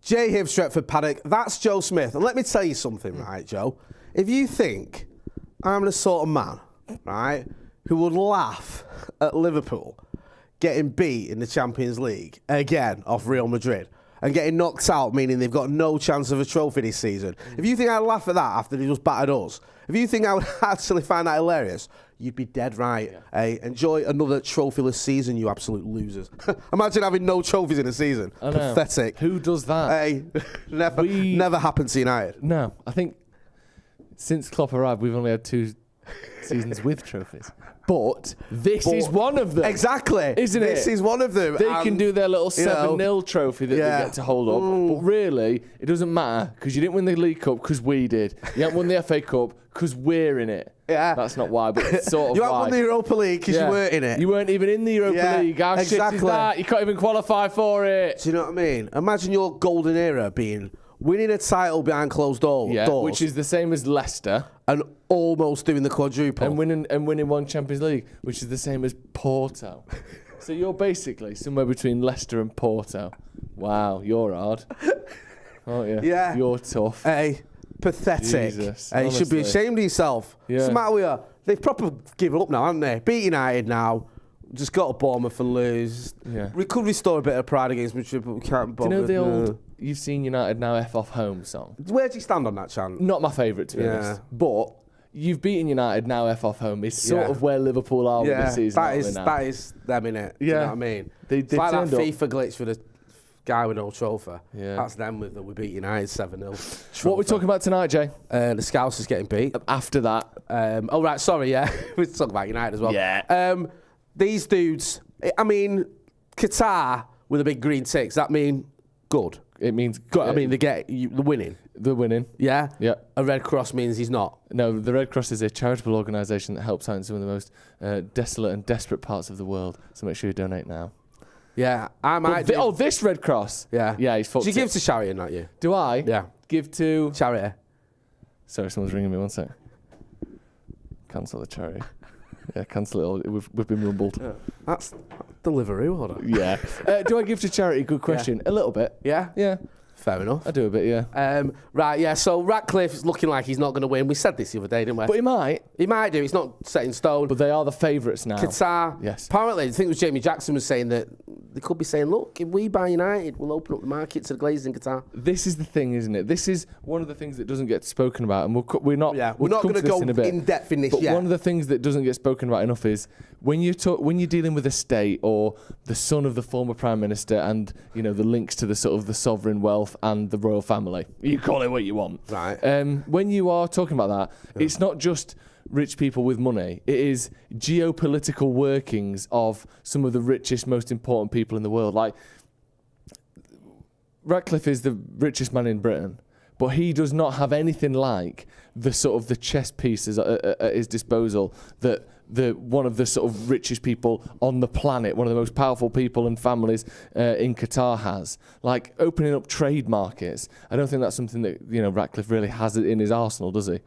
J. Hibb, Stretford, Paddock. That's Joe Smith. And let me tell you something, right, Joe? If you think I'm the sort of man, right, who would laugh at Liverpool getting beat in the Champions League again off Real Madrid and getting knocked out, meaning they've got no chance of a trophy this season. If you think I'd laugh at that after they just battered us, if you think I would actually find that hilarious, you'd be dead right. Yeah. Hey, enjoy another trophyless season, you absolute losers. Imagine having no trophies in a season. Pathetic. Who does that? Hey, never happened to United. No, I think since Klopp arrived, we've only had 2 seasons with trophies. But this is one of them. Exactly. Isn't it? This is one of them. They can do their little 7-0 trophy that they get to hold up. But really, it doesn't matter because you didn't win the League Cup because we did. You haven't won the FA Cup because we're in it. Yeah. That's not why, but it's sort of you haven't won the Europa League because you weren't in it. You weren't even in the Europa League. How shit is that? You can't even qualify for it. Do you know what I mean? Imagine your golden era being winning a title behind closed doors. Which is the same as Leicester. And almost doing the quadruple. And winning one Champions League, which is the same as Porto. So you're basically somewhere between Leicester and Porto. Wow, you're hard. Aren't you? Yeah. You're tough. Hey, pathetic. Jesus, hey, you should be ashamed of yourself. Yeah. What's the matter with you? They've proper given up now, haven't they? Beat United now. Just got to Bournemouth and lose. Yeah. We could restore a bit of pride against Madrid, but we can't bother. Do you know the old "You've Seen United Now F Off Home" song? Where do you stand on that chant? Not my favourite, to be honest. But "You've Beaten United Now F Off Home" is sort of where Liverpool are with the season. That is them, innit? Yeah. You know what I mean? It's like that FIFA glitch for the guy with no trophy. Yeah. That's them with we beat United 7-0. What are we talking about tonight, Jay? The Scousers getting beat. After that. Oh, right, sorry, yeah. We're talking about United as well. Yeah. These dudes, I mean, Qatar with a big green tick, does that mean good? It means good. I mean, they're winning. They're winning. Yeah? Yeah. A Red Cross means he's not. No, the Red Cross is a charitable organisation that helps out in some of the most desolate and desperate parts of the world. So make sure you donate now. Yeah, I might. This Red Cross. Yeah. Yeah, he's fucked. Do you give to charity, not you? Do I? Yeah. Give to charity. Sorry, someone's ringing me. 1 sec. Cancel the charity. Yeah, cancel it all. We've been rumbled. Yeah. That's delivery order. Yeah. Do I give to charity? Good question. Yeah. A little bit. Yeah? Yeah. Fair enough. I do a bit, yeah. Right, yeah, so Ratcliffe is looking like he's not going to win. We said this the other day, didn't we? But he might. He might do. It's not set in stone. But they are the favourites now. Qatar. Yes. Apparently, I think it was Jamie Jackson was saying that they could be saying, look, if we buy United, we'll open up the market to the Glazers in Qatar. This is the thing, isn't it? This is one of the things that doesn't get spoken about. And we're not going to go in depth in this yet. But one of the things that doesn't get spoken about enough is when you're dealing with a state or the son of the former Prime Minister and, you know, the links to the sort of the sovereign wealth and the royal family. You call it what you want. Right. When you are talking about that, it's not just rich people with money. It is geopolitical workings of some of the richest, most important people in the world. Like, Ratcliffe is the richest man in Britain, but he does not have anything like the sort of the chess pieces at his disposal that one of the sort of richest people on the planet, one of the most powerful people and families in Qatar has. Like opening up trade markets. I don't think that's something that, you know, Ratcliffe really has it in his arsenal, does he?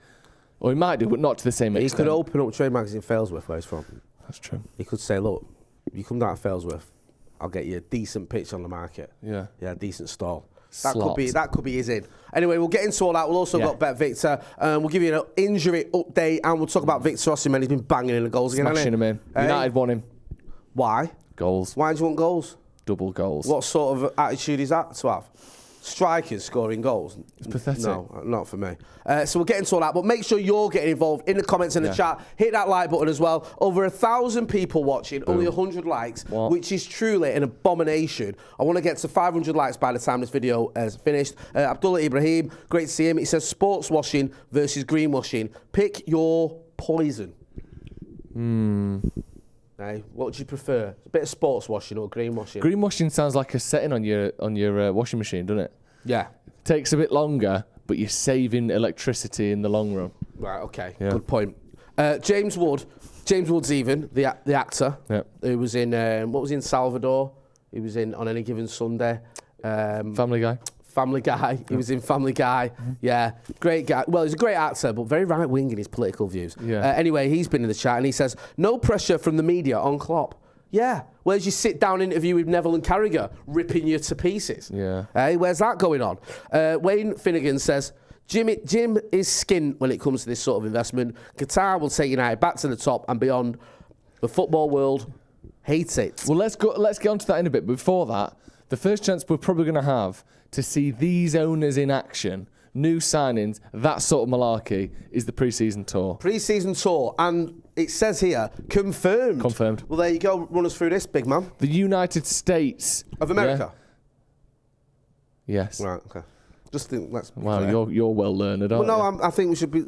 Or he might do, but not to the same extent. He could open up trade markets in Failsworth, where he's from. That's true. He could say, look, you come down to Failsworth, I'll get you a decent pitch on the market. Yeah. Yeah, a decent stall. That could be his in. Anyway, we'll get into all that. We'll also got Bet Victor. We'll give you an injury update and we'll talk about Victor Osimhen. He's been banging in the goals again, smashing him in. United won him. Why? Goals. Why do you want goals? Double goals. What sort of attitude is that to have? Strikers scoring goals. It's pathetic. No, not for me. So we'll get into all that, but make sure you're getting involved in the comments and the chat. Hit that like button as well. Over 1,000 people watching, only 100 likes, which is truly an abomination. I want to get to 500 likes by the time this video is finished. Abdullah Ibrahim, great to see him. He says sports washing versus greenwashing. Pick your poison. Hey, what would you prefer? A bit of sports washing or greenwashing? Greenwashing sounds like a setting on your washing machine, doesn't it? Yeah. Takes a bit longer, but you're saving electricity in the long run. Right, okay. Yeah. Good point. James Wood's even, the actor, who was in, what was he in Salvador? He was in On Any Given Sunday. Family Guy. Family Guy. He was in Family Guy. Yeah, great guy. Well, he's a great actor, but very right-wing in his political views. Yeah. Anyway, he's been in the chat and he says, no pressure from the media on Klopp. Yeah. Where's your sit-down interview with Neville and Carragher ripping you to pieces? Yeah. Hey, where's that going on? Wayne Finnegan says, Jim is skint when it comes to this sort of investment. Qatar will take United back to the top and beyond. The football world hates it. Well, let's get onto that in a bit. But before that, the first chance we're probably going to have to see these owners in action, new signings, that sort of malarkey, is the pre-season tour. Pre-season tour, and it says here, confirmed. Confirmed. Well, there you go. Run us through this, big man. The United States Of America? Yeah? Yes. Right, okay. Just think, let's... Wow, you're well learned, aren't Well, no, you? I think we should be,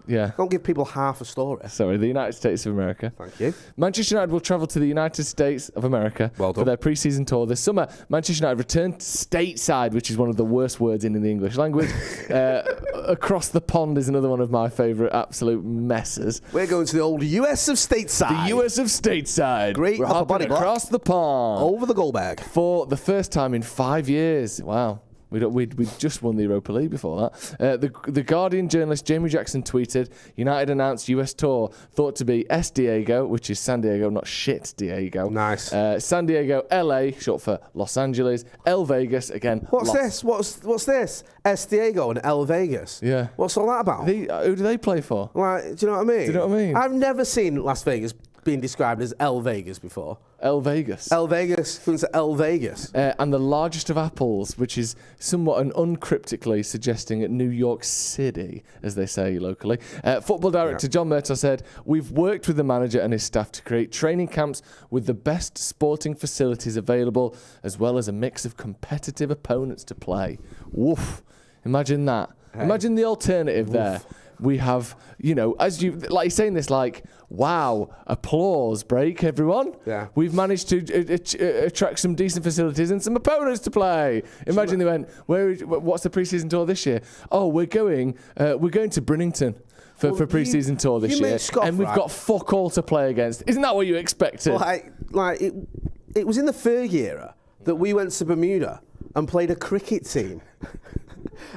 Yeah. don't give people half a story. Sorry, the United States of America. Thank you. Manchester United will travel to the United States of America Well done. for their pre-season tour this summer. Manchester United returned stateside, which is one of the worst words in the English language. Across the pond is another one of my favourite absolute messes. We're going to the old US of stateside. The US of stateside. Great We're upper hopping body block. across the pond Over the goal bag. for the first time in 5 years. Wow. We just won the Europa League before that. The Guardian journalist Jamie Jackson tweeted, United announced US tour thought to be S Diego, which is San Diego, not shit Diego. Nice. San Diego, LA, short for Los Angeles, El Vegas, again. What's this? What's this? S Diego and El Vegas. Yeah. What's all that about? Who do they play for? Like, do you know what I mean? Do you know what I mean? I've never seen Las Vegas being described as El Vegas before. El Vegas. El Vegas comes to El Vegas. And the largest of apples, which is somewhat and uncryptically suggesting New York City, as they say locally. Football director John Murtaugh said, we've worked with the manager and his staff to create training camps with the best sporting facilities available, as well as a mix of competitive opponents to play. Woof. Imagine that. Hey. Imagine the alternative there. We have, as you like saying this, like, wow, applause break, everyone. Yeah. We've managed to attract some decent facilities and some opponents to play. Imagine they went, what's the pre-season tour this year? Oh, we're going to Brinnington for pre-season tour this year, and we've got fuck all to play against. Isn't that what you expected? It was in the Fergie era that we went to Bermuda and played a cricket team.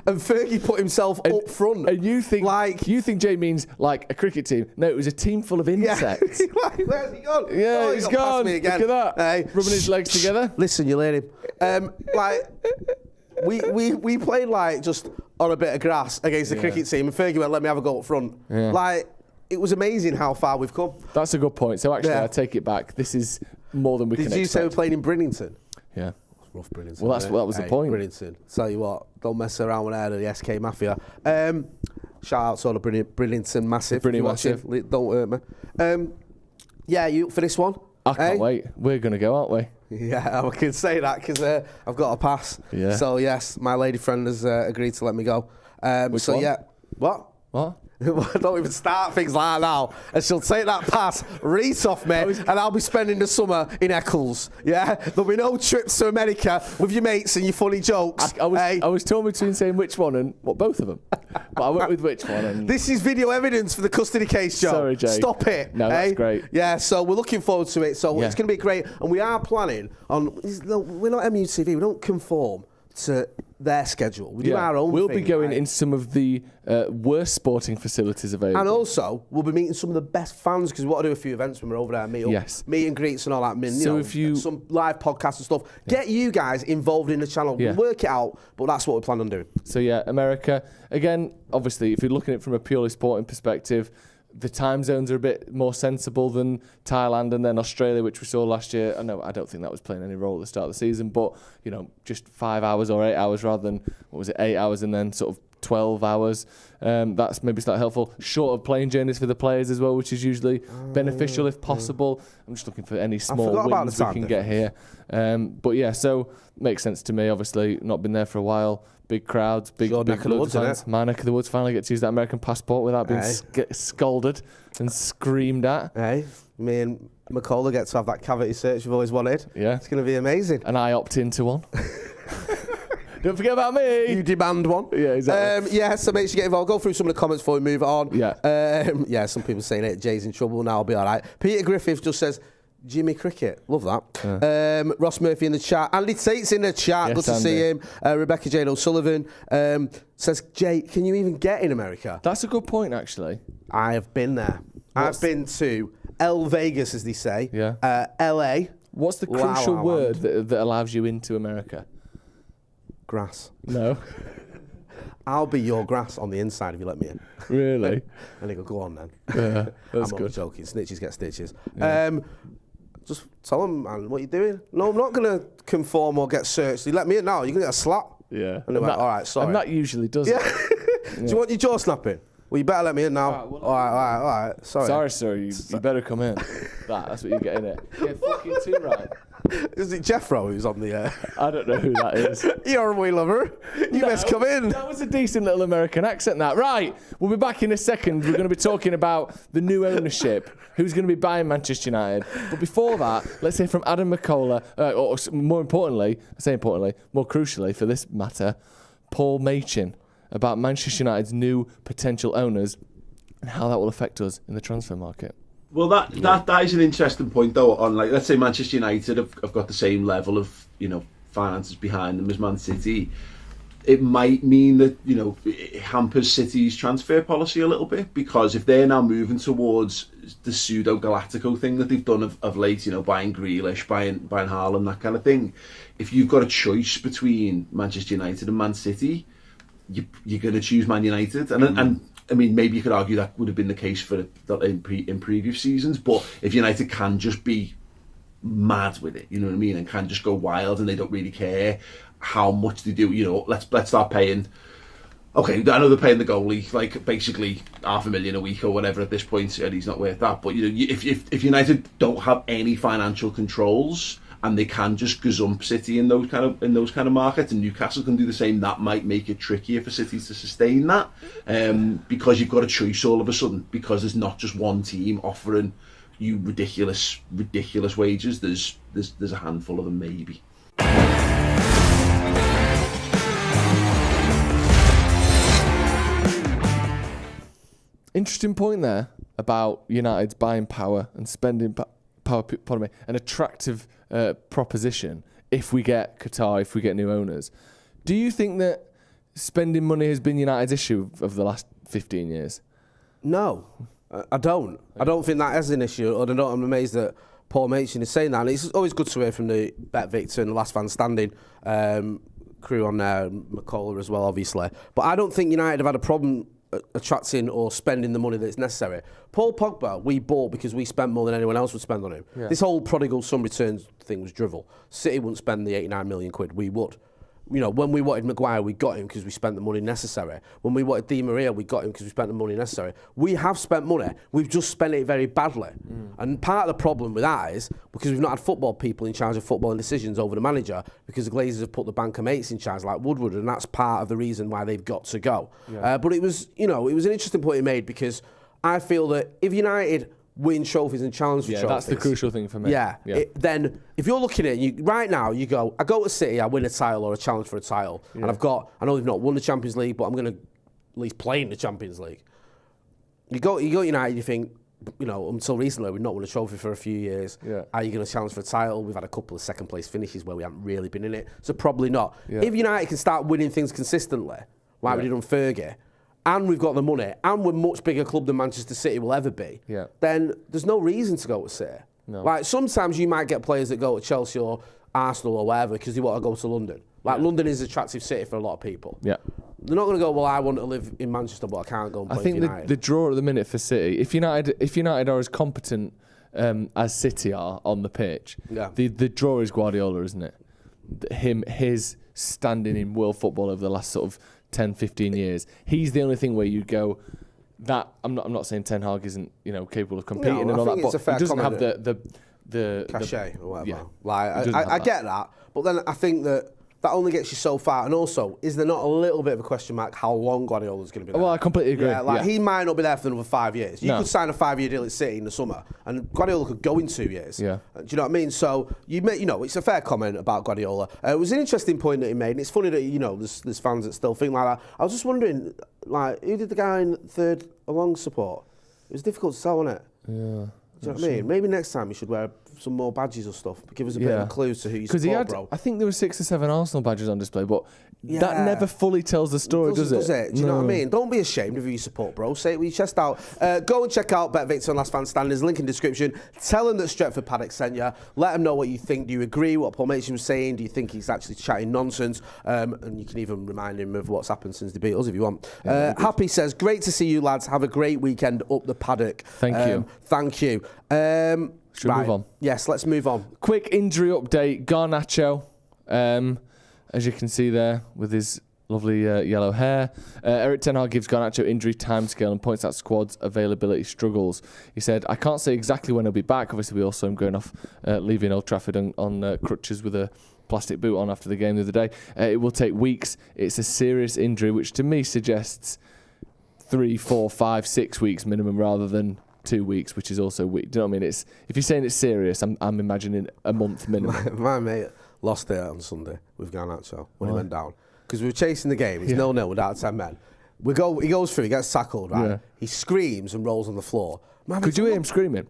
And Fergie put himself up front. And you think Jay means like a cricket team? No, it was a team full of insects. Where's he gone? Yeah, he's gone. Me again. Look at that. Hey. Rubbing his legs together. Listen, you'll hear him. We played like just on a bit of grass against the cricket team, and Fergie went, "Let me have a go up front." Yeah. Like, it was amazing how far we've come. That's a good point. So actually, I take it back. This is more than we can expect. Did you say we're playing in Brinnington? Yeah. Rough Brinnington. Well, that was the point. Brinnington. Tell you what, don't mess around with the SK Mafia. Shout out to all the Brinnington Massive. Massive. Don't hurt me. Yeah, you up for this one? I can't wait. We're going to go, aren't we? Yeah, I can say that because I've got a pass. Yeah. So, yes, my lady friend has agreed to let me go. Which one? Yeah. What? What? Don't even start things like that now. And she'll take that pass right off me, and I'll be spending the summer in Eccles. Yeah? There'll be no trips to America with your mates and your funny jokes. I was torn between saying which one and both of them. But I went with which one. And this is video evidence for the custody case, Joe. Sorry, Jay. Stop it. No, that's great. Yeah, so we're looking forward to it. So it's going to be great. And we are planning on... We're not MUTV. We don't conform to their schedule. We do our own We'll thing, be going right? in some of the worst sporting facilities available. And also, we'll be meeting some of the best fans because we want to do a few events when we're over there, meet and greets and all that. Some live podcasts and stuff. Get you guys involved in the channel. Yeah. We'll work it out, but that's what we plan on doing. So yeah, America. Again, obviously, if you're looking at it from a purely sporting perspective, the time zones are a bit more sensible than Thailand and then Australia, which we saw last year. I don't think that was playing any role at the start of the season, but just 5 hours or 8 hours rather than 8 hours and then sort of 12 hours. That's maybe slightly helpful. Shorter plane journeys for the players as well, which is usually beneficial if possible. I'm just looking for any small wins we can get here. But yeah, so makes sense to me. Obviously, not been there for a while. Big crowds, big loads of fans. My neck of the woods. Finally get to use that American passport without being scolded and screamed at. Hey, me and McCullough get to have that cavity search we've always wanted. Yeah. It's going to be amazing. And I opt into one. Don't forget about me. You demand one. Yeah, exactly. So make sure you get involved. Go through some of the comments before we move on. Yeah. Some people saying it. Jay's in trouble now. I'll be all right. Peter Griffiths just says, Jimmy Cricket. Love that. Yeah. Ross Murphy in the chat. Andy Tate's in the chat. Yes, good to see him. Rebecca Jane O'Sullivan says, Jay, can you even get in America? That's a good point, actually. I have been there. I've been to El Vegas, as they say. Yeah. LA. What's the crucial word that allows you into America? Grass. No. I'll be your grass on the inside if you let me in. Really? And he go on then. Yeah, that's I'm good. only joking. Snitches get stitches. Yeah. Just tell them, man, what you doing? No, I'm not going to conform or get searched. You let me in now, you're going to get a slap. Yeah. And they're like, all right, sorry. And that usually does Yeah. it. Do you want your jaw snapping? Well, you better let me in now. All right. Sorry. Sorry, sir, you better come in. That's what you get in it. Yeah, fucking too right. Is it Jeffro who's on the I don't know who that is. You're a wee lover. You best come in. That was a decent little American accent, that. Right, we'll be back in a second. We're going to be talking about the new ownership, who's going to be buying Manchester United. But before that, let's hear from Adam McCullough, or more importantly, more crucially for this matter, Paul Machin, about Manchester United's new potential owners and how that will affect us in the transfer market. Well, that is an interesting point, though. On, like, let's say Manchester United have got the same level of, finances behind them as Man City. It might mean that, it hampers City's transfer policy a little bit, because if they're now moving towards the pseudo Galactico thing that they've done of late, buying Grealish, buying Haaland, that kind of thing. If you've got a choice between Manchester United and Man City, you're going to choose Man United, and I mean, maybe you could argue that would have been the case in previous seasons, but if United can just be mad with it, you know what I mean, and can just go wild, and they don't really care how much they do, let's start paying. Okay, I know they're paying the goalie like basically $500,000 a week or whatever at this point, and he's not worth that. But if United don't have any financial controls, and they can just gazump City in those kind of markets, and Newcastle can do the same, that might make it trickier for City to sustain that, because you've got a choice all of a sudden, because there's not just one team offering you ridiculous wages. There's a handful of them maybe. Interesting point there about United's buying power and spending power. Pardon me, an attractive proposition if we get Qatar, if we get new owners. Do you think that spending money has been United's issue of the last 15 years? No, I don't. I don't think that is an issue. I'm amazed that Paul Machin is saying that. And it's always good to hear from the Bet Victor and the Last Man Standing crew on there, McCullough as well, obviously. But I don't think United have had a problem attracting or spending the money that's necessary. Paul Pogba, we bought because we spent more than anyone else would spend on him. Yeah. This whole prodigal son returns thing was drivel. City wouldn't spend the 89 million quid, we would. When we wanted Maguire, we got him because we spent the money necessary. When we wanted Di Maria, we got him because we spent the money necessary. We have spent money, we've just spent it very badly. And part of the problem with that is because we've not had football people in charge of footballing decisions over the manager, because the Glazers have put the bank of mates in charge like Woodward, and that's part of the reason why they've got to go. Yeah. But it was an interesting point he made, because I feel that if United win trophies and challenge for trophies. That's the crucial thing for me. Yeah. Then if you're looking at it, right now, you go, I go to City, I win a title or a challenge for a title, and I know they've not won the Champions League, but I'm going to at least play in the Champions League. You go United, you think, until recently we've not won a trophy for a few years. Yeah. Are you going to challenge for a title? We've had a couple of second place finishes where we haven't really been in it, so probably not. Yeah. If United can start winning things consistently, like we did on Fergie, and we've got the money, and we're a much bigger club than Manchester City will ever be, then there's no reason to go to City. No. Like, sometimes you might get players that go to Chelsea or Arsenal or wherever because they want to go to London. Like, London is an attractive city for a lot of people. Yeah. They're not going to go, well, I want to live in Manchester, but I can't go and play for United. I think the draw at the minute for City, if United are as competent as City are on the pitch, the draw is Guardiola, isn't it? His standing in world football over the last sort of 10, 15 years. He's the only thing where you go, that I'm not saying Ten Hag isn't capable of competing and all that, but he doesn't have the cachet or whatever. Yeah. Like, I get that, but then I think that only gets you so far. And also, is there not a little bit of a question mark how long Guardiola's going to be there? Well, I completely agree. Yeah, he might not be there for another 5 years. You could sign a 5-year deal at City in the summer, and Guardiola could go in 2 years. Yeah. Do you know what I mean? So it's a fair comment about Guardiola. It was an interesting point that he made, and it's funny that there's fans that still think like that. I was just wondering, like, who did the guy in third along support? It was difficult to tell, wasn't it? Yeah. Do you know what I mean? Maybe next time you should wear a some more badges or stuff? Give us a bit of a clue to who you support, bro. I think there were 6 or 7 Arsenal badges on display, but that never fully tells the story, does it? Do you know what I mean? Don't be ashamed of who you support, bro. Say it with your chest out. Go and check out Bet Victor and Last Man Standing. There's a link in the description. Tell them that Stretford Paddock sent you. Let them know what you think. Do you agree what Paul Mason was saying? Do you think he's actually chatting nonsense? And you can even remind him of what's happened since the Beatles if you want. Happy says, great to see you lads. Have a great weekend up the paddock. Thank you. Thank you. Should we move on? Yes, let's move on. Quick injury update. Garnacho, as you can see there with his lovely yellow hair. Eric Ten Hag gives Garnacho injury timescale and points out squad's availability struggles. He said, I can't say exactly when he'll be back. Obviously, we all saw him going off, leaving Old Trafford on crutches with a plastic boot on after the game the other day. It will take weeks. It's a serious injury, which to me suggests 3, 4, 5, 6 weeks minimum rather than 2 weeks, which is also weak. Do you know what I mean? If you're saying it's serious, I'm imagining a month minimum. My mate lost it on Sunday with Garnacho when he went down. Because we were chasing the game. It's 0-0 with out 10 men. He goes through, he gets tackled, right? Yeah. He screams and rolls on the floor. Man, could you hear him screaming?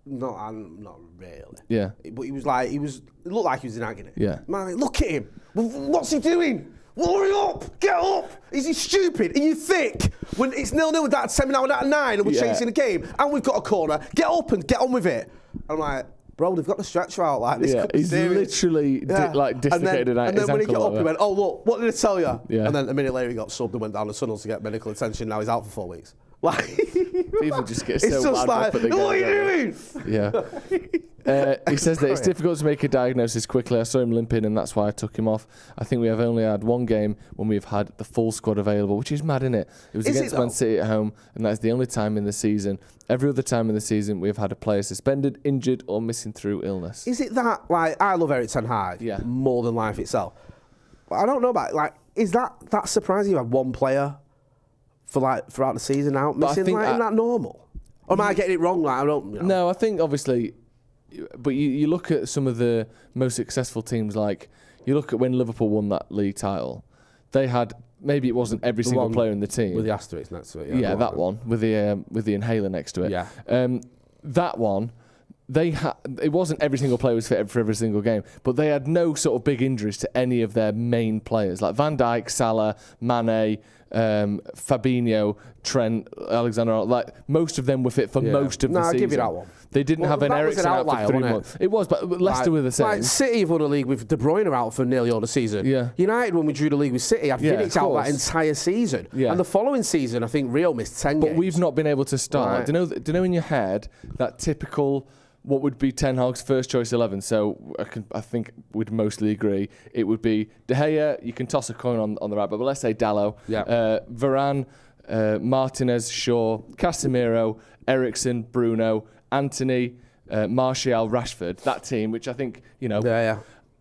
No, not really. Yeah. But it looked like he was in agony. Yeah. Man, look at him. What's he doing? Hurry up! Get up! Is he stupid? Are you thick? When it's 0-0 with that 7 out of 9 and we're chasing the game and we've got a corner, get up and get on with it. I'm like, bro, they've got the stretcher out like this. Could be he's serious. Literally dislocated his ankle. And then when he got up, he went, oh, look, what did I tell you? Yeah. And then a minute later, he got subbed and went down the tunnel to get medical attention. Now he's out for 4 weeks. Like, people just get so it's just like, what are you doing? Yeah. He says that it's difficult to make a diagnosis quickly. I saw him limping and that's why I took him off. I think we have only had one game when we've had the full squad available, which is mad, isn't it? It was against Man City at home, and that's the only time in the season. Every other time in the season, we've had a player suspended, injured, or missing through illness. Is it that, like, I love Eric Ten Hag more than life itself. But I don't know about, like, is that surprising you have one player for, like, throughout the season out missing? Like, isn't that normal? Or am I getting it wrong? Like, I don't know. No, I think, obviously, but you look at some of the most successful teams, like, you look at when Liverpool won that league title, they had, maybe it wasn't every single player in the team. With the asterisk next to it. Yeah, that one, with the inhaler next to it. Yeah. That one, it wasn't every single player was fit for every single game, but they had no sort of big injuries to any of their main players, like Van Dijk, Salah, Mane, Fabinho, Trent, Alexander. Like, most of them were fit for most of the season. I'll give you that one. They didn't have an Eriksen out for 3 months. It was, but Leicester were the same. Like, City have won a league with De Bruyne out for nearly all the season. Yeah. United, when we drew the league with City, had Vidic out that entire season. Yeah. And the following season, I think Real missed 10 games. But we've not been able to start. Right. Do you know in your head that typical, what would be Ten Hag's first choice 11? So I think we'd mostly agree. It would be De Gea. You can toss a coin on the right, but let's say Dalot. Yeah. Varane, Martinez, Shaw, Casemiro, Eriksen, Bruno, Anthony, Martial, Rashford. That team, which I think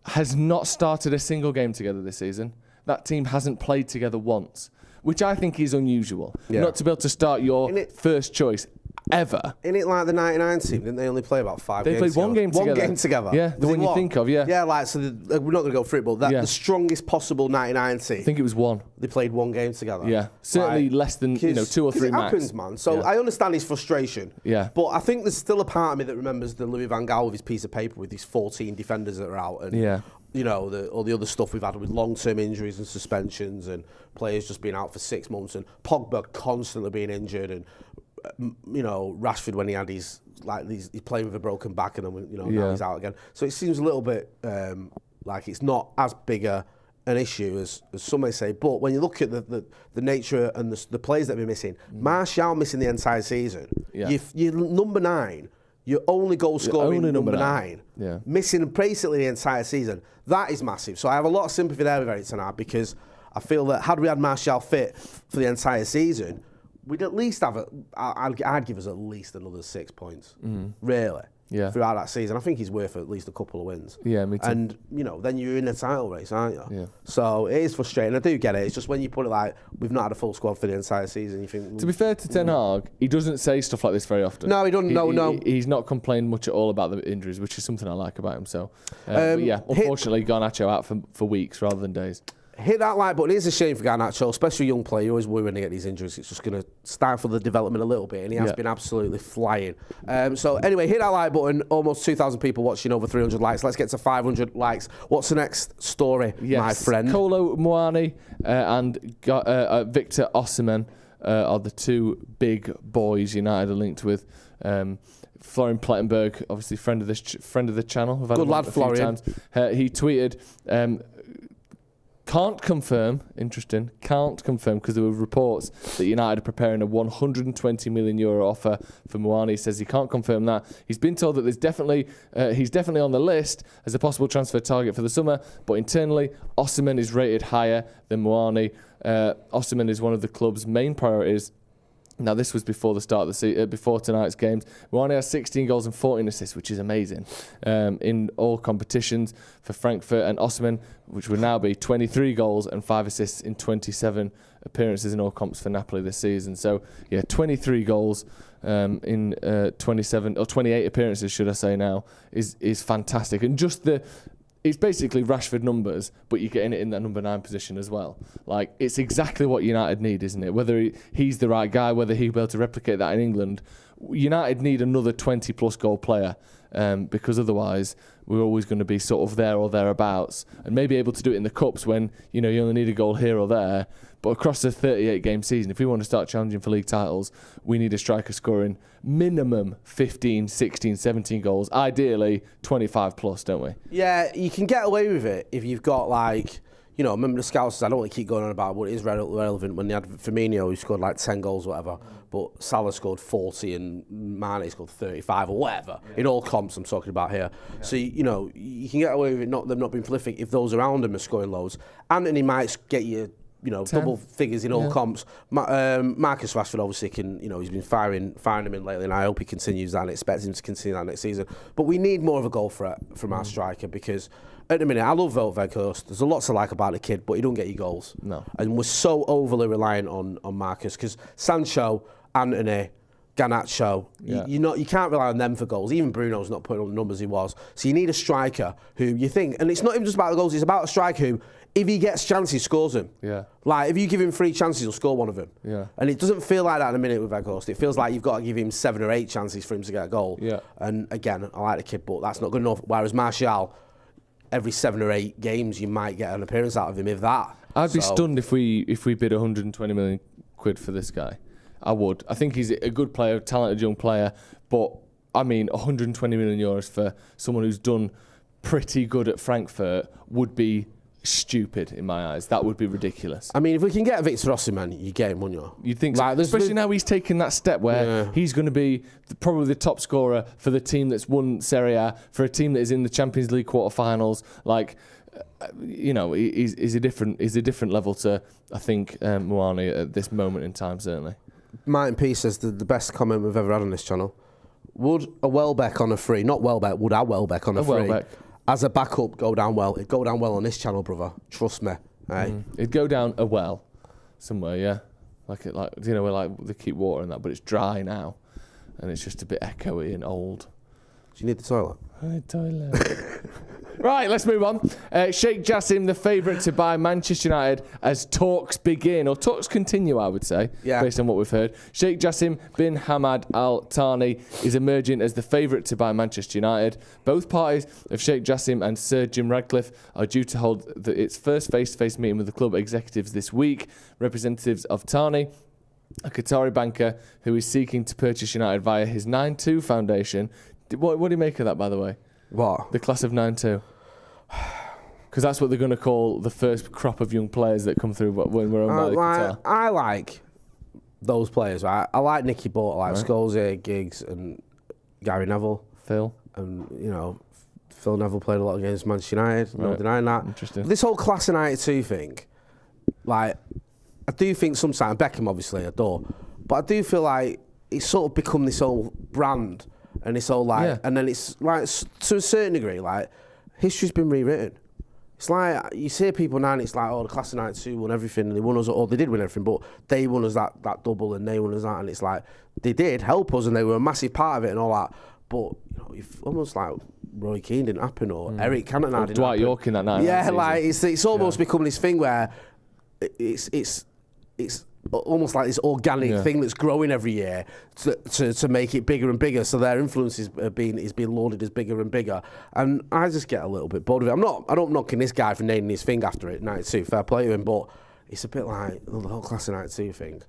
has not started a single game together this season. That team hasn't played together once, which I think is unusual. Yeah. Not to be able to start your first choice ever. Isn't it like the 99 team? Didn't they only play about 5 games? They played one game together. One game together. Yeah, the one you think of, yeah. Yeah, like, so we're not going to go through it, but the strongest possible 99 team. I think it was one. They played one game together. Yeah, certainly less than 2 or 3 it max. Happens, man. So I understand his frustration. Yeah. But I think there's still a part of me that remembers the Louis van Gaal with his piece of paper with these 14 defenders that are out. And, you know, all the other stuff we've had with long-term injuries and suspensions and players just being out for 6 months and Pogba constantly being injured and, you know, Rashford when he had he's playing with a broken back and then now he's out again. So it seems a little bit like it's not as big an issue as some may say. But when you look at the nature and the players that have been missing, Martial missing the entire season. Yeah. You're number 9. Your only goal scoring number 9. Yeah. Missing basically the entire season. That is massive. So I have a lot of sympathy there with Eric Ten Hag because I feel that had we had Martial fit for the entire season, we'd at least have I'd give us at least another 6 points, really, throughout that season. I think he's worth at least a couple of wins. Yeah, me too. And, you know, then you're in the title race, aren't you? Yeah. So it is frustrating. I do get it. It's just when you put it like, we've not had a full squad for the entire season, you think... To be fair to Ten Hag, he doesn't say stuff like this very often. No, he doesn't. No. He's not complained much at all about the injuries, which is something I like about him. So, but yeah, unfortunately, Garnacho out for weeks rather than days. Hit that like button. It's a shame for Garnacho, especially a young player. You always worry when they get these injuries. It's just going to stifle the development a little bit, and he has been absolutely flying. So anyway, hit that like button. Almost 2,000 people watching, over 300 likes. Let's get to 500 likes. What's the next story, my friend? Kolo Muani and Victor Osimhen are the two big boys United are linked with. Florian Plettenberg, obviously friend of the channel. We've had Good lad, Florian. He tweeted, can't confirm, interesting, can't confirm because there were reports that United are preparing a €120 million offer for Muani. He says he can't confirm that. He's been told that he's definitely on the list as a possible transfer target for the summer, but internally, Osimhen is rated higher than Muani. Osimhen is one of the club's main priorities. Now, this was before the start of the before tonight's games. Muani has 16 goals and 14 assists, which is amazing, in all competitions for Frankfurt. And Osimhen, which would now be 23 goals and 5 assists in 27 appearances in all comps for Napoli this season. So, 23 goals in 27 or 28 appearances, should I say now, is fantastic. And just it's basically Rashford numbers, but you're getting it in that number 9 position as well. Like, it's exactly what United need, isn't it? Whether he's the right guy, whether he'll be able to replicate that in England, United need another 20-plus goal player, because otherwise we're always going to be sort of there or thereabouts, and maybe able to do it in the cups when you only need a goal here or there. But across the 38-game season, if we want to start challenging for league titles, we need a striker scoring minimum 15, 16, 17 goals, ideally 25 plus, don't we? Yeah, you can get away with it if you've got, like, remember the scouts, I don't want to keep going on about, but it is relevant when they had Firmino, who scored like 10 goals or whatever, but Salah scored 40 and Mane scored 35 or whatever, in all comps I'm talking about here. Yeah. So, you can get away with it, them not being prolific if those around him are scoring loads. Anthony might get you, 10. Double figures in all comps. Marcus Rashford obviously can, he's been firing him in lately, and I hope he continues that and expect him to continue that next season. But we need more of a goal threat from our striker, because at the minute, I love Wout Weghorst. There's a lot to like about the kid, but he don't get you goals. No. And we're so overly reliant on Marcus, because Sancho, Anthony, Garnacho, you can't rely on them for goals. Even Bruno's not putting on the numbers he was. So you need a striker who you think, and it's not even just about the goals, it's about a striker who, if he gets chances, scores them. Yeah. Like, if you give him 3 chances, he'll score one of them. Yeah. And it doesn't feel like that in a minute with Weghorst. It feels like you've got to give him 7 or 8 chances for him to get a goal. Yeah. And again, I like the kid, but that's not good enough. Whereas Martial, every 7 or 8 games, you might get an appearance out of him, if that. I'd be stunned if we bid 120 million quid for this guy. I would. I think he's a good player, talented young player, but I mean, 120 million euros for someone who's done pretty good at Frankfurt would be stupid in my eyes. That would be ridiculous. I mean, if we can get Victor Osimhen, you get him, wouldn't you? You'd think so. Especially now he's taken that step where he's going to be probably the top scorer for the team that's won Serie A, for a team that is in the Champions League quarterfinals. Like, he's a different level to, I think, Muani at this moment in time, certainly. Martin P says the best comment we've ever had on this channel. Would a Welbeck on a free, not Welbeck, would our Welbeck on a free, Welbeck as a backup go down well? It'd go down well on this channel, brother. Trust me. Hey. It'd go down a well somewhere, yeah. Where they keep water in that, but it's dry now, and it's just a bit echoey and old. Do you need the toilet? I need toilet. Right, let's move on. Sheikh Jassim, the favourite to buy Manchester United as talks begin, or talks continue, I would say, based on what we've heard. Sheikh Jassim bin Hamad al-Thani is emerging as the favourite to buy Manchester United. Both parties of Sheikh Jassim and Sir Jim Ratcliffe are due to hold its first face-to-face meeting with the club executives this week. Representatives of Thani, a Qatari banker who is seeking to purchase United via his 9-2 foundation. What do you make of that, by the way? What? The class of 9-2. Because that's what they're going to call the first crop of young players that come through when we're owned by Qatar. I like those players, right? I like Nicky Butt, I like Scholes, Giggs, and Gary Neville. Phil. And, Phil Neville played a lot against Manchester United, no denying that. Interesting. This whole class of 92 thing, like, I do think sometimes, Beckham obviously, I adore, but I do feel like it's sort of become this whole brand. And it's all like, and then it's like, to a certain degree, like, history's been rewritten. It's like, you see people now and it's like, the class of 92 won everything, and they won us, or they did win everything, but they won us that double and they won us that, and it's like, they did help us and they were a massive part of it and all that, but you've almost like, Roy Keane didn't happen, or Eric Cantona didn't Dwight happen. York in that night. Yeah, like it's almost become this thing where it's almost like this organic thing that's growing every year to make it bigger and bigger. So their influence is being lauded as bigger and bigger. And I just get a little bit bored of it. I don't knocking this guy for naming his thing after it, 92. Fair play to him, but it's a bit like the whole class of 92 thing.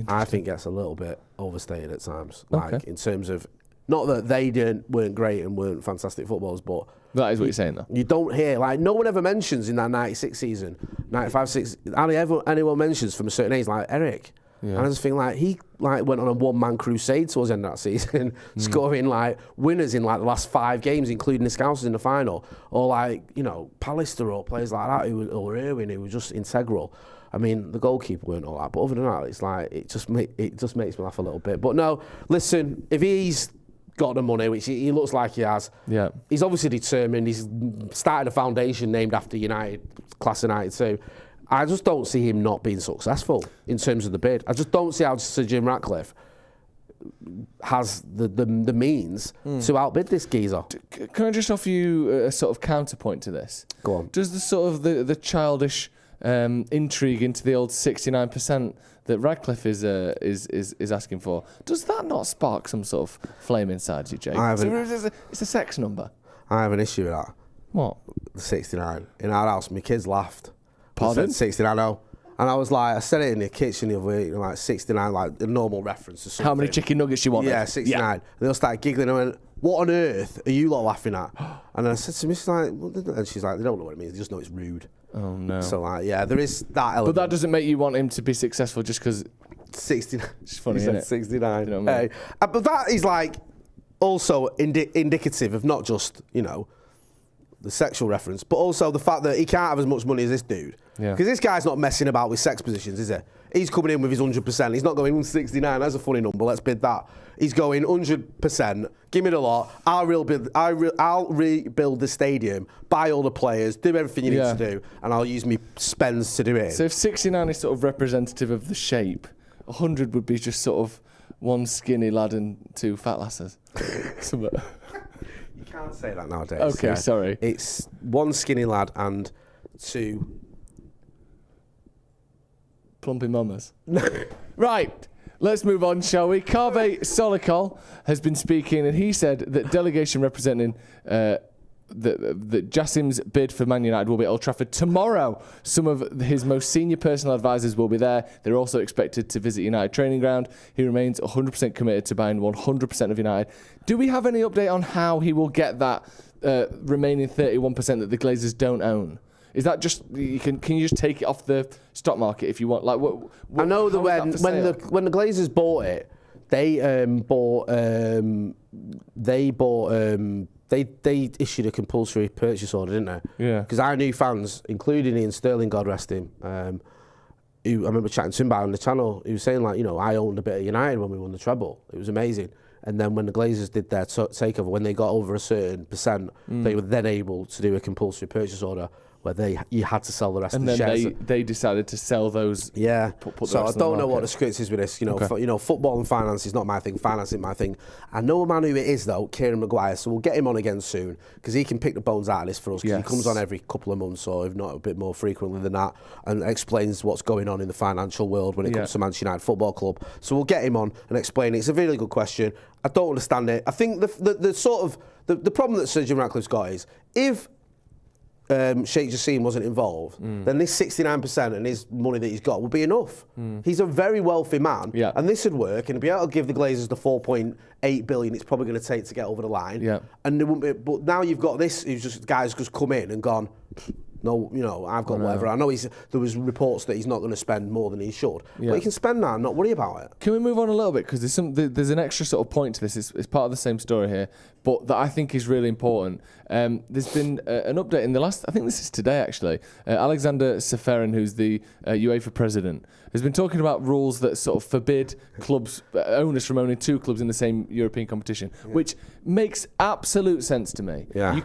I think gets a little bit overstated at times. Like in terms of, not that they weren't great and weren't fantastic footballers, but that is what you're saying, though. You don't hear, like, no one ever mentions in that 96 season, 95, 6, anyone mentions from a certain age, like Eric. And I just think, like, he went on a one-man crusade towards the end of that season, scoring, like, winners in, like, the last 5 games, including the Scousers in the final. Or, like, you know, Pallister or players like that, or Irwin, who were just integral. I mean, the goalkeeper weren't all that, but other than that, it's like, it just makes me laugh a little bit. But no, listen, if he's got the money, which he looks like he has. Yeah, he's obviously determined. He's started a foundation named after United, class of 92. I just don't see him not being successful in terms of the bid. I just don't see how Sir Jim Ratcliffe has the means to outbid this geezer. Can I just offer you a sort of counterpoint to this? Go on. Does the sort of the childish intrigue into the old 69% that Radcliffe is asking for, does that not spark some sort of flame inside you, Jake? It's a sex number. I have an issue with that. What? The 69. In our house, my kids laughed. Pardon? 69, no. And I was like, I said it in the kitchen the other week, like 69, like a normal reference to something. How many chicken nuggets you wanted? Yeah, 69. Yeah. And they all started giggling. I went, what on earth are you lot laughing at? And I said to me, she's like, and she's like, they don't know what it means, they just know it's rude. Oh, no. So, like, yeah, there is that element. But that doesn't make you want him to be successful just because... 69. It's funny, isn't it? 69. You know what I mean? But that is, like, also indicative of not just, you know, the sexual reference, but also the fact that he can't have as much money as this dude. Yeah. Because this guy's not messing about with sex positions, is he? He's coming in with his 100%. He's not going 69. That's a funny number. Let's bid that. He's going 100%. Give me the lot. I'll rebuild the stadium, buy all the players, do everything you need to do, and I'll use me spends to do it. So if 69 is sort of representative of the shape, 100 would be just sort of one skinny lad and 2 fat lasses. You can't say that nowadays. Okay, sorry. It's 1 skinny lad and 2 plumpy mamas. Right, let's move on, shall we? Kaveh Solikol has been speaking, and he said that delegation representing that Jassim's bid for Man United will be at Old Trafford tomorrow. Some of his most senior personal advisors will be there. They're also expected to visit United training ground. He remains 100% committed to buying 100% of United. Do we have any update on how he will get that remaining 31% that the Glazers don't own? Is that just can you just take it off the stock market if you want? Like what I know that when the Glazers bought it, they issued a compulsory purchase order, didn't they? Yeah. Because I knew fans, including Ian Sterling, God rest him, who I remember chatting to him about on the channel. He was saying, like, you know, I owned a bit of United when we won the treble. It was amazing. And then when the Glazers did their takeover, when they got over a certain percent, they were then able to do a compulsory purchase order where you had to sell the rest of the shares. And then they decided to sell those. Yeah. Put so I don't know what the script is with this. You know, football and finance is not my thing. Finance is my thing. I know a man who it is though, Kieran Maguire. So we'll get him on again soon because he can pick the bones out of this for us. Because he comes on every couple of months, or if not a bit more frequently than that, and explains what's going on in the financial world when it comes to Manchester United Football Club. So we'll get him on and explain it. It's a really good question. I don't understand it. I think the problem that Sir Jim Ratcliffe's got is if Sheikh Jassim wasn't involved, then this 69% and his money that he's got will be enough. He's a very wealthy man, and this would work, and he'd be able to give the Glazers the 4.8 billion it's probably going to take to get over the line. And there wouldn't be, but now you've got this, who's just guys just come in and gone, no, you know, I've got whatever. I know there was reports that he's not going to spend more than he should, but he can spend that and not worry about it. Can we move on a little bit, because there's an extra sort of point to this. It's part of the same story here, but that I think is really important. There's been an update in the last, I think this is today actually. Alexander Seferin, who's the UEFA president, has been talking about rules that sort of forbid clubs, owners from owning 2 clubs in the same European competition, which makes absolute sense to me. You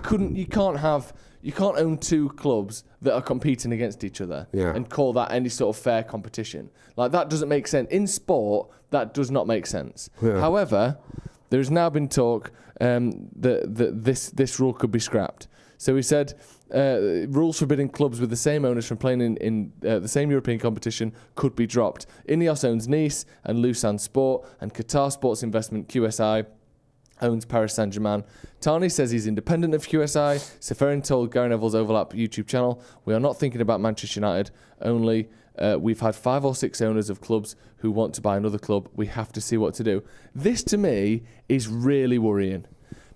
can't own 2 clubs that are competing against each other and call that any sort of fair competition. Like, that doesn't make sense. In sport, that does not make sense. However, There has now been talk that this rule could be scrapped. So he said rules forbidding clubs with the same owners from playing in the same European competition could be dropped. Ineos owns Nice and Lausanne Sport, and Qatar Sports Investment QSI owns Paris Saint-Germain. Thani says he's independent of QSI. Seferin told Gary Neville's Overlap YouTube channel, "We are not thinking about Manchester United only. We've had 5 or 6 owners of clubs who want to buy another club. We have to see what to do." This, to me, is really worrying,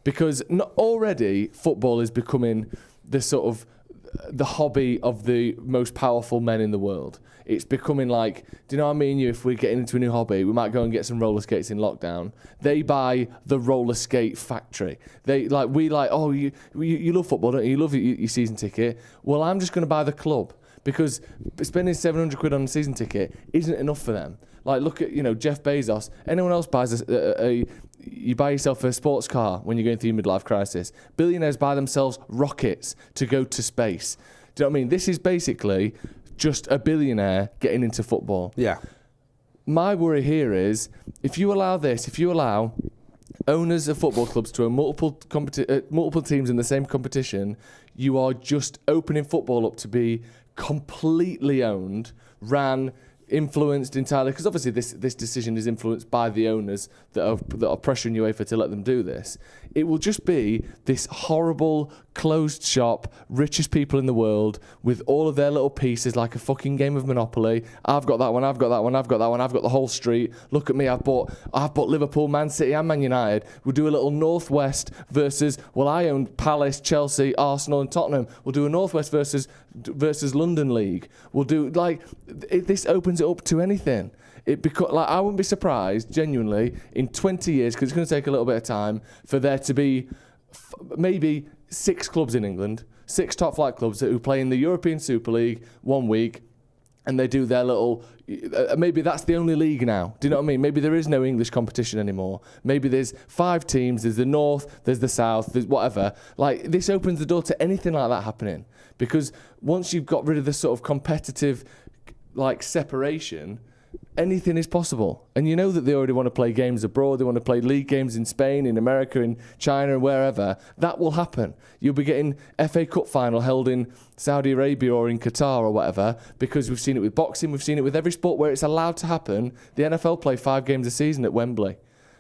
because already football is becoming the sort of the hobby of the most powerful men in the world. It's becoming like, do you know what I mean? If we're getting into a new hobby, we might go and get some roller skates in lockdown. They buy the roller skate factory. Oh, you love football, don't you? You love your season ticket. Well, I'm just going to buy the club, because spending 700 quid on a season ticket isn't enough for them. Like, look at, Jeff Bezos. Anyone else buys you buy yourself a sports car when you're going through your midlife crisis. Billionaires buy themselves rockets to go to space. Do you know what I mean? This is basically just a billionaire getting into football. Yeah. My worry here is, if you allow owners of football clubs to own multiple teams in the same competition, you are just opening football up to be completely owned, ran, influenced entirely, because obviously this decision is influenced by the owners that are pressuring UEFA to let them do this. It will just be this horrible closed shop, richest people in the world with all of their little pieces, like a fucking game of Monopoly. I've got that one, I've got that one, I've got that one, I've got the whole street. Look at me, I've bought Liverpool, Man City and Man United. We'll do a little Northwest versus, well, I own Palace, Chelsea, Arsenal and Tottenham. We'll do a Northwest versus London League. We'll do, this opens it up to anything. I wouldn't be surprised, genuinely, in 20 years, because it's going to take a little bit of time, for there to be maybe 6 clubs in England, 6 top-flight clubs who play in the European Super League one week, and they do their little... maybe that's the only league now. Do you know what I mean? Maybe there is no English competition anymore. Maybe there's 5 teams, there's the North, there's the South, there's whatever. This opens the door to anything like that happening, because once you've got rid of the sort of competitive, separation... anything is possible. And you know that they already want to play games abroad. They want to play league games in Spain, in America, in China, and wherever. That will happen. You'll be getting FA Cup final held in Saudi Arabia or in Qatar or whatever, because we've seen it with boxing, we've seen it with every sport where it's allowed to happen. The NFL play 5 games a season at Wembley.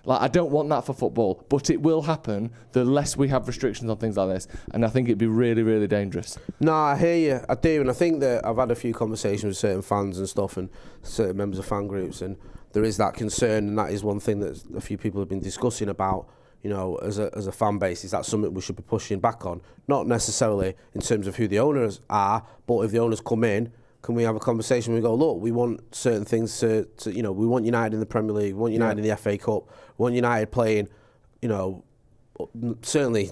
I don't want that for football, but it will happen the less we have restrictions on things like this, and I think it'd be really, really dangerous. No, I hear you, I do, and I think that I've had a few conversations with certain fans and stuff, and certain members of fan groups, and there is that concern, and that is one thing that a few people have been discussing about, as a fan base. Is that something we should be pushing back on? Not necessarily in terms of who the owners are, but if the owners come in, can we have a conversation? We go, look, we want certain things to we want United in the Premier League, we want United in the FA Cup, we want United playing, certainly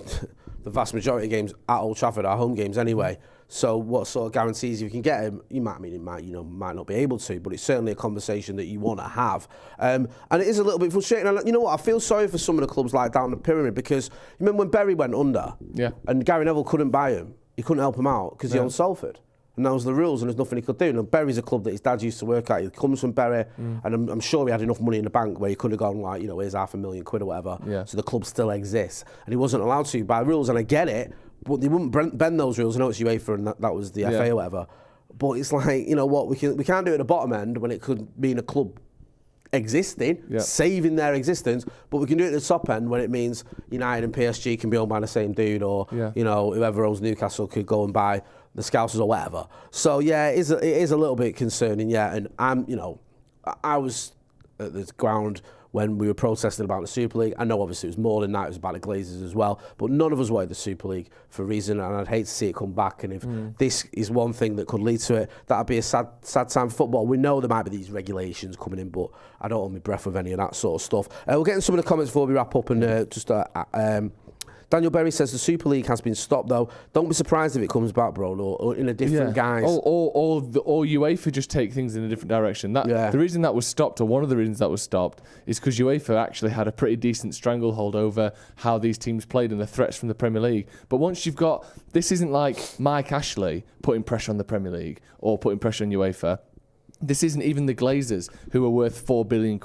the vast majority of games at Old Trafford are home games anyway. So what sort of guarantees you can get him? Might not be able to, but it's certainly a conversation that you want to have. And it is a little bit frustrating. And you know what? I feel sorry for some of the clubs down the pyramid, because you remember when Bury went under, and Gary Neville couldn't buy him, he couldn't help him out because he owned Salford. And that was the rules, and there's nothing he could do. And Bury's a club that his dad used to work at. He comes from Bury, and I'm sure he had enough money in the bank where he could have gone, here's £500,000 or whatever. Yeah. So the club still exists. And he wasn't allowed to by rules, and I get it, but they wouldn't bend those rules. I know it's UEFA, and that was the FA or whatever. But it's we can't do it at the bottom end when it could mean a club existing, saving their existence, but we can do it at the top end when it means United and PSG can be owned by the same dude, or whoever owns Newcastle could go and buy the Scousers or whatever. So it is a little bit concerning, and I was at the ground when we were protesting about the Super League. I know obviously it was more than that, it was about the Glazers as well, but none of us wanted the Super League for a reason, and I'd hate to see it come back. And if this is one thing that could lead to it, that'd be a sad time for football. We know there might be these regulations coming in, but I don't hold my breath with any of that sort of stuff. We'll get into some of the comments before we wrap up, and Daniel Berry says the Super League has been stopped, though. Don't be surprised if it comes back, bro, or in a different guise. Or UEFA just take things in a different direction. The reason that was stopped, or one of the reasons that was stopped, is because UEFA actually had a pretty decent stranglehold over how these teams played and the threats from the Premier League. But once you've got... This isn't like Mike Ashley putting pressure on the Premier League or putting pressure on UEFA. This isn't even the Glazers, who are worth £4 billion.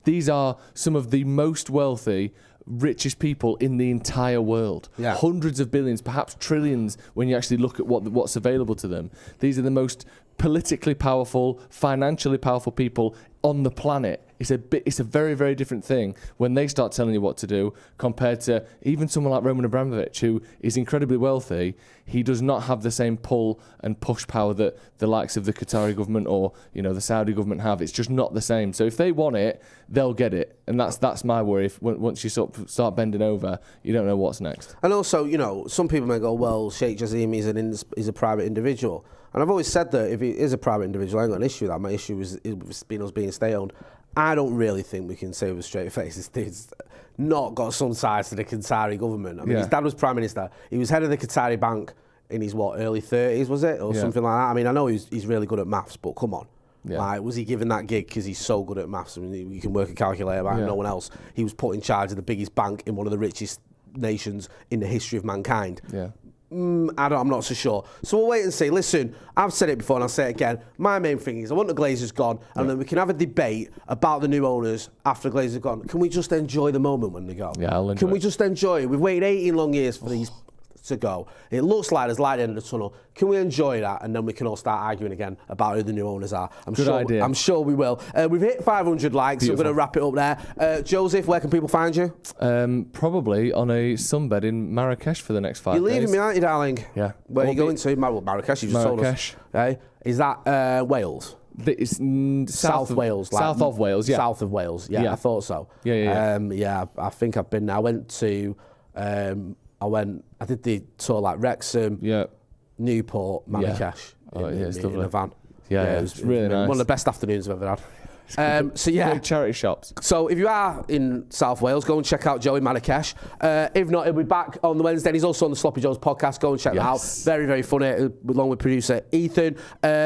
These are some of the most wealthy, richest people in the entire world. Yeah. Hundreds of billions, perhaps trillions, when you actually look at what's available to them. These are the most politically powerful, financially powerful people on the planet. It's a very, very different thing when they start telling you what to do compared to even someone like Roman Abramovich, who is incredibly wealthy. He does not have the same pull and push power that the likes of the Qatari government or, you know, the Saudi government have. It's just not the same. So if they want it, they'll get it. And that's my worry. Once you sort of start bending over, you don't know what's next. And also, you know, some people may go, well, Sheikh Jassim is a private individual. And I've always said that if he is a private individual, I ain't got an issue with that. My issue is us being state-owned. I don't really think we can say with a straight face he's not got some ties to the Qatari government. I mean, his dad was Prime Minister. He was head of the Qatari bank in his, early 30s, was it? Or something like that. I mean, I know he's really good at maths, but come on. Yeah. Like, was he given that gig because he's so good at maths? I mean, you can work a calculator out no one else. He was put in charge of the biggest bank in one of the richest nations in the history of mankind. Yeah. I'm not so sure. So we'll wait and see. Listen, I've said it before and I'll say it again. My main thing is I want the Glazers gone, and then we can have a debate about the new owners after the Glazers are gone. Can we just enjoy the moment when they go? Yeah, I'll enjoy Can we just enjoy it? We've waited 18 long years for these to go. It looks like there's light at the end of the tunnel. Can we enjoy that, and then we can all start arguing again about who the new owners are? Good idea. I'm sure we will. We've hit 500 likes, so we're going to wrap it up there. Joseph, where can people find you? Probably on a sunbed in Marrakesh for the next 5 days. You're leaving me, aren't you, darling? Yeah. Where are you going to? Marrakesh, you just told us. Hey? Is that Wales? It's South Wales. Like, south of Wales, yeah. South of Wales, yeah. I thought so. Yeah. I think I've been there. I went to... I did the tour like Wrexham, Newport, Marrakesh in a van. Yeah, it was really nice. One of the best afternoons I've ever had. Great charity shops. So if you are in South Wales, go and check out Joe in Marrakesh. If not, he'll be back on the Wednesday. He's also on the Sloppy Joe's podcast. Go and check that out. Very, very funny, along with producer Ethan.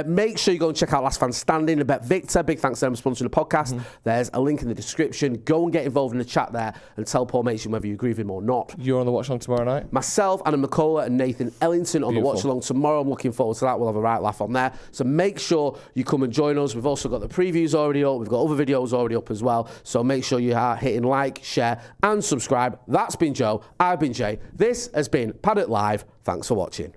Make sure you go and check out Last Fan Standing, the Bet Victor. Big thanks to them for sponsoring the podcast. There's a link in the description. Go and get involved in the chat there and tell Paul Mason whether you agree with him or not. You're on the watch along tomorrow night? Myself, Anna McCullough and Nathan Ellington on the watch along tomorrow. I'm looking forward to that. We'll have a right laugh on there. So make sure you come and join us. We've also got the previews already up. We've got other videos already up as well. So make sure you are hitting like, share and subscribe. That's been Joe. I've been Jay. This has been Paddock Live. Thanks for watching.